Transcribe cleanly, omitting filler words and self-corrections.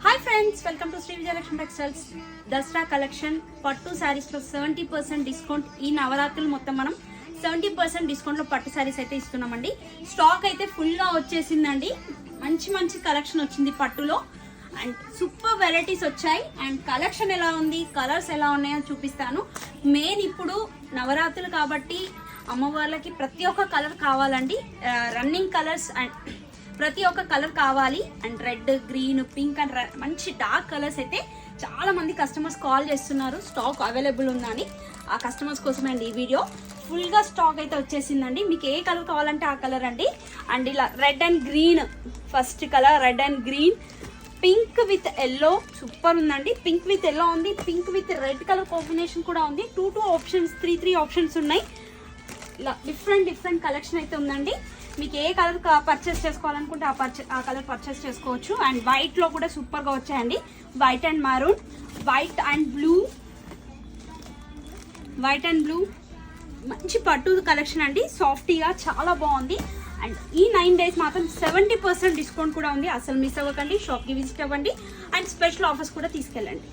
Hi friends, welcome to Sri Vijayalakshmi textiles. Dasara collection పట్టు శారీస్ లో 70% discount. ఈ నవరాత్రులు మొత్తం మనం 70% డిస్కౌంట్ లో పట్టు శారీస్ అయితే ఇస్తున్నామండి. స్టాక్ అయితే ఫుల్ గా వచ్చేసిందండి. మంచి మంచి కలెక్షన్ వచ్చింది పట్టులో అండ్ సూపర్ వెరైటీస్ వచ్చాయి. అండ్ కలెక్షన్ ఎలా ఉంది, కలర్స్ ఎలా ఉన్నాయో చూపిస్తాను. మెయిన్ ఇప్పుడు నవరాత్రులు కాబట్టి అమ్మవార్లకి ప్రతి ఒక్క కలర్ కావాలండి. రన్నింగ్ కలర్స్ అండ్ ప్రతి ఒక్క కలర్ కావాలి. And red, green, pink and మంచి డార్క్ కలర్స్ అయితే చాలా మంది కస్టమర్స్ కాల్ చేస్తున్నారు స్టాక్ అవైలబుల్ ఉందని. ఆ కస్టమర్స్ కోసమే అండి ఈ వీడియో. ఫుల్గా స్టాక్ అయితే వచ్చేసిందండి. మీకు ఏ కలర్ కావాలంటే ఆ కలర్ అండి. అండ్ ఇలా red and green, first colour red and green, pink with yellow super ఉందండి. పింక్ విత్ ఎల్లో ఉంది, pink with red colour combination కూడా ఉంది. టూ ఆప్షన్స్, త్రీ ఆప్షన్స్ ఉన్నాయి. ఇలా డిఫరెంట్ కలెక్షన్ అయితే ఉందండి. మీకు ఏ కలర్ పర్చేస్ చేసుకోవాలనుకుంటే ఆ కలర్ పర్చేస్ చేసుకోవచ్చు. అండ్ వైట్లో కూడా సూపర్గా వచ్చాయండి. White and maroon, white and blue మంచి పట్టు కలెక్షన్ అండి. సాఫ్టీగా చాలా బాగుంది. అండ్ ఈ 9 days మాత్రం 70% డిస్కౌంట్ కూడా ఉంది. అసలు మిస్ అవ్వకండి, షాప్కి విజిట్ అవ్వండి అండ్ స్పెషల్ ఆఫర్స్ కూడా తీసుకెళ్ళండి.